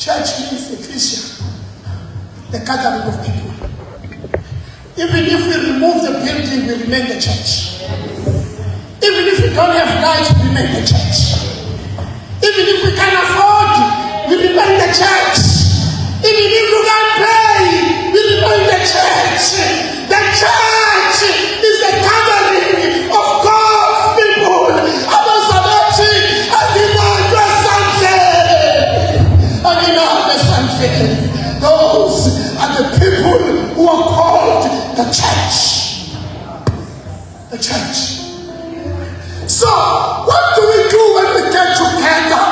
Church means ecclesia, the gathering of people. Even if we remove the building, we remain the church. Even if we don't have lights, we remain the church. Even if we can't afford, we remain the church. Even if we can't pay, we remain the church. The church is the gathering of God's people. Those are the people who are called the church. The church. So, what do we do when we get together?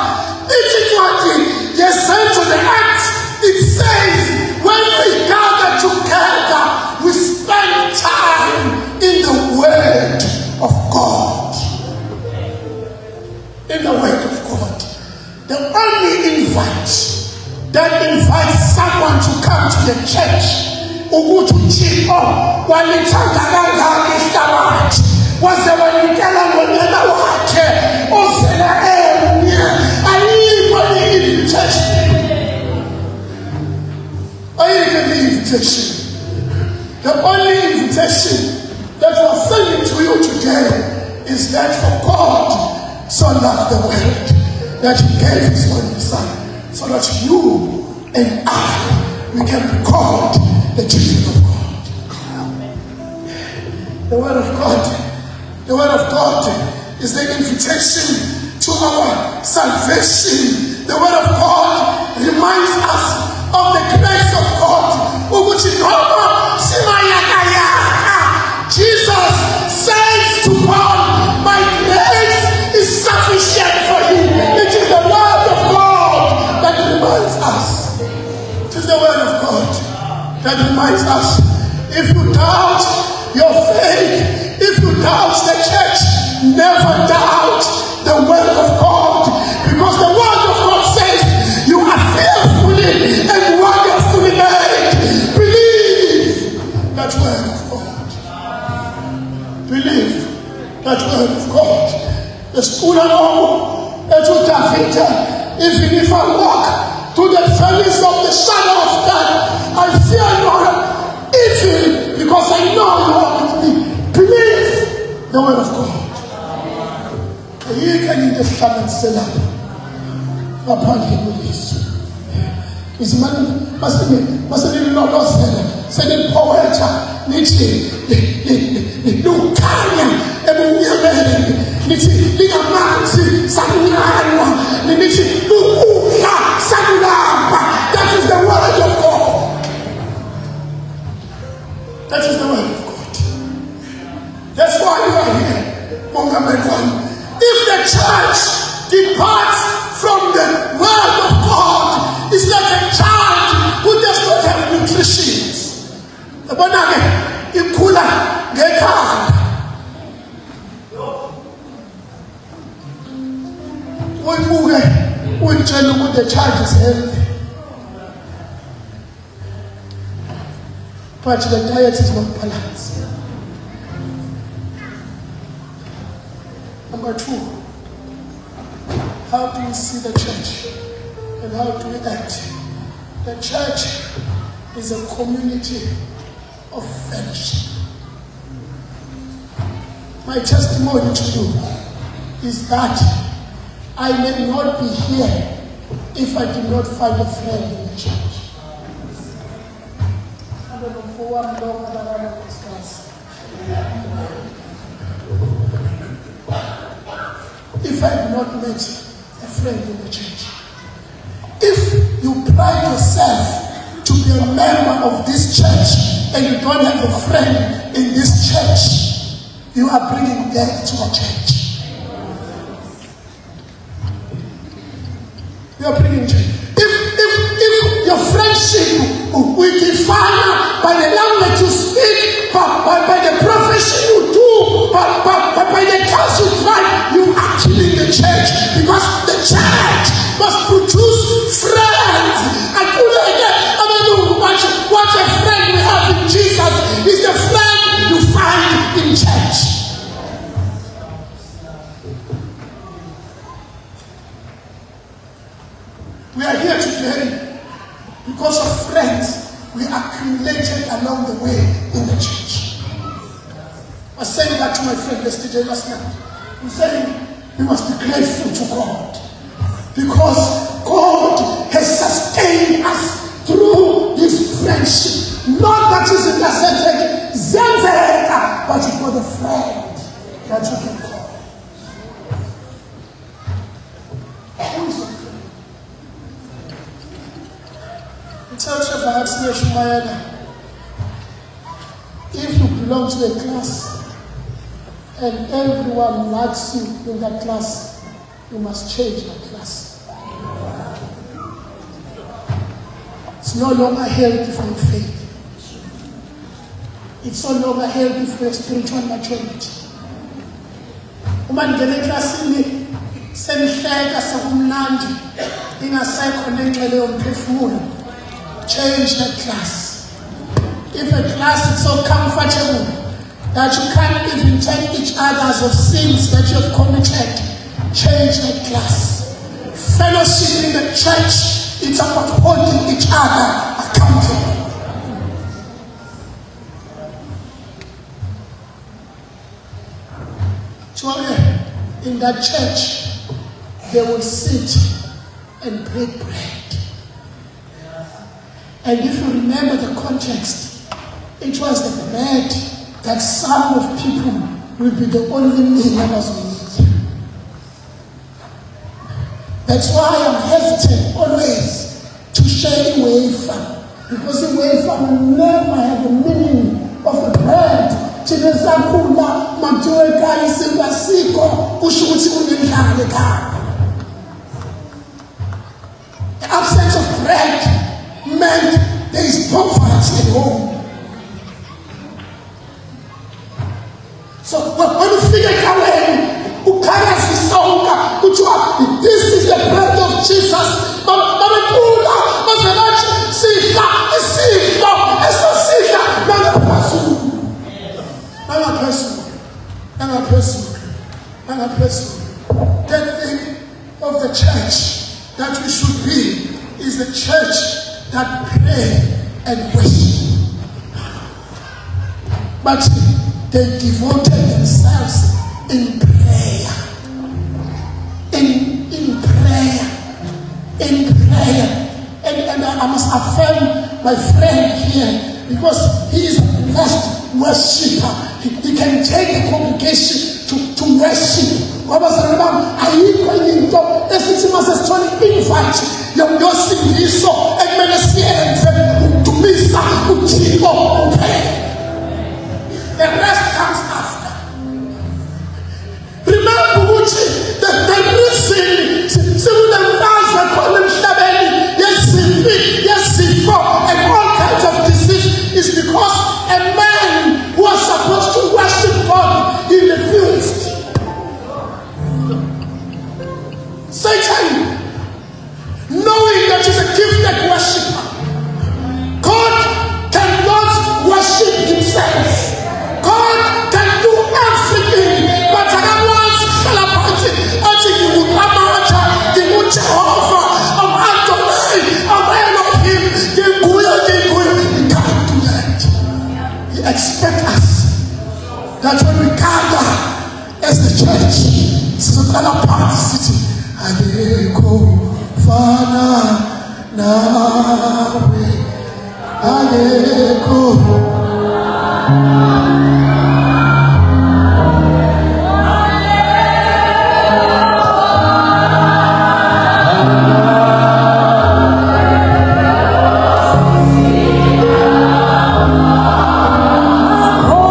It is what the essence of the act. It says, when we gather together, we spend time in the Word of God. In the Word of God. The only invite that invites someone to come to the church. Ukuthuthipo walithanda kangaka ihlabathi waze wanikela ngonyana wakhe osela emnye ayikho i-invitation. Ayikho i-invitation. The only invitation that we are sending to you today is that for God so loved the world that He gave His only Son, so that you and I, we can be called the children of God. The Word of God is the invitation to our salvation. The Word of God reminds us of the grace of God. Jesus says to Paul, my grace is sufficient for you. It is the Word of God that reminds us. It is the Word of God that reminds us. If you doubt your faith, if you doubt the church, never doubt the Word of God. Because the Word of God says you are fearfully and wonderfully made. Believe that Word of God. Believe that Word of God. The school and all, even if I walk to the valleys of the shadow of death, I fear not evil, because I know you are with me. Believe the Word of God. You can understand and say that. Upon him is man must be not said in poeta, Nietzsche, Lucania, Nietzsche, Ligamansi, Sanana, Nietzsche, Luca, Sanaba. That is the Word of God. That is the Word of God. That's why you are here, Monga. If the church departs from the Word of God, it's like a child who does not have nutrition. The child is healthy, but the diet is not balanced. Number two, how do we see the church and how do we act? The church is a community of fellowship. My testimony to you is that I may not be here if I did not find a friend in the church. I don't know for what long I don't discuss. If I have not met a friend in the church, if you pride yourself to be a member of this church and you don't have a friend in this church, you are bringing death to the church. You are bringing death. If your friendship will define by the language you speak, by the profession you do, by the cause you drive, you are killing the church, because the church must produce friends. And what a friend we have in Jesus is the friend you find in church. We are here today because of friends we accumulated along the way in the church. I was saying that to my friend yesterday, last night. I'm saying we must be grateful to God because God has sustained us through this friendship. Not that is intercepted, but for the friend that you can call. Who is your friend? Tell perhaps near Shumayana, if you belong to a class and everyone likes you in that class, you must change that class. It's no longer healthy for your faith. It's no longer healthy for your spiritual maturity. Uma ngene eklasini senihleka sekumnandi ingasekho nengcele yomphefumulo. Change that class. If a class is so comfortable that you can't even tell each other of sins that you have committed, change that class. Fellowship in the church, it's about holding each other accountable. In that church, they will sit and break bread. And if you remember the context, it was the bread that some of people will be the only meal that was made. That's why I'm hesitant always to share the wafer, because the wafer will never have the meaning of the bread. The absence of bread meant there is poverty at home. So when you figure it out, this is the bread of Jesus. I'm a person. That thing of the church that we should be is the church that pray and worship. But they devoted themselves in prayer. In prayer. And I must affirm my friend here, because he is a blessed worshiper. He can take a congregation to worship. Ayikho into esithi sithole invite yosindiso ekumele siyenze ukudumisa uThixo kuphela. The rest comes after. Remember ukuthi the reason sikunemfaza khona emhlabeni yezimpi, yezifo and all kinds of disease is because a man who was supposed to worship God, he refused. Satan, knowing that he's a gifted worshiper, God cannot worship himself. God can do everything, but otherwise, he would Jehovah, of Adonai, of Elohim, he can't do that. He expects us that when we gather as the church, this is another part of the city. Aleko fana nawe, aleko. Oh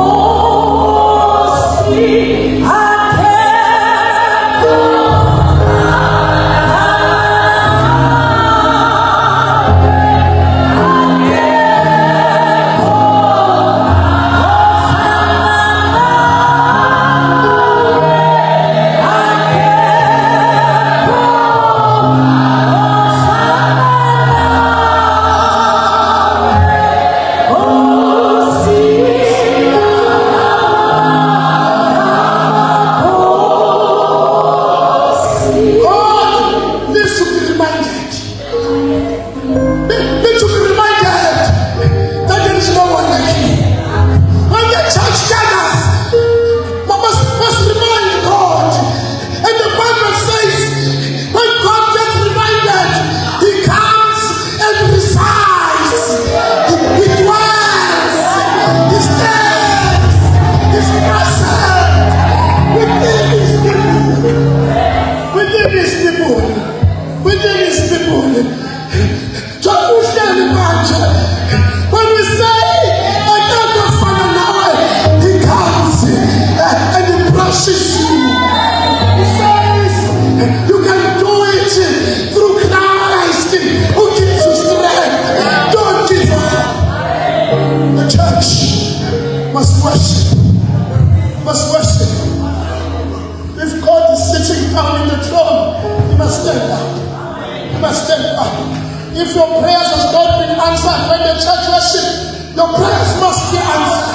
If your prayers have not been answered when the church worship, your prayers must be answered.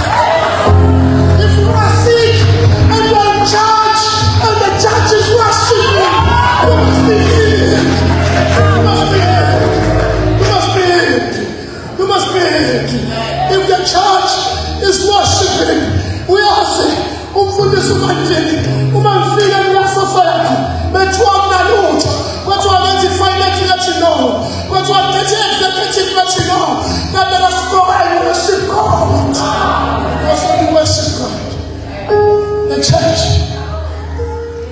If you are sick and you are in church and the church is worshiping, you must be healed. You must be healed. You must be healed. You must be healed. If the church is worshiping, we are saying, umfundisi umandleni uma ngifika kula society bethiwa kunalutho kwathiwa ngithi finance yathi no kwathiwa ngithi executive yathi no that let us go and worship God. Because when we worship God, the church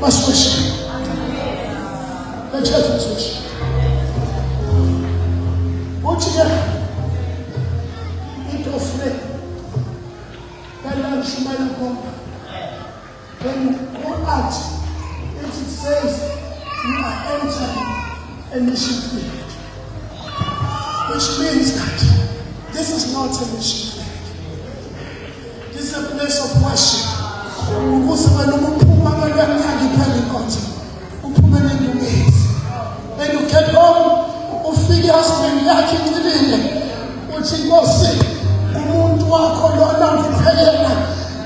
must worship. The church must worship. What you get? Eat of free. That lunch you might go. When you go out, it says you are entering a mission field, which means that this is not a mission field. This is a place of worship. When you get home, you feel your husband yaking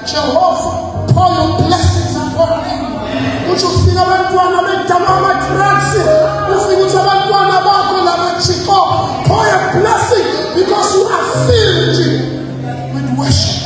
Jehovah, pour your blessings upon him. Would you feel abantwana bedama tracks? You feel abantwana bakho labachiko. Pour your blessing because you are filled with worship.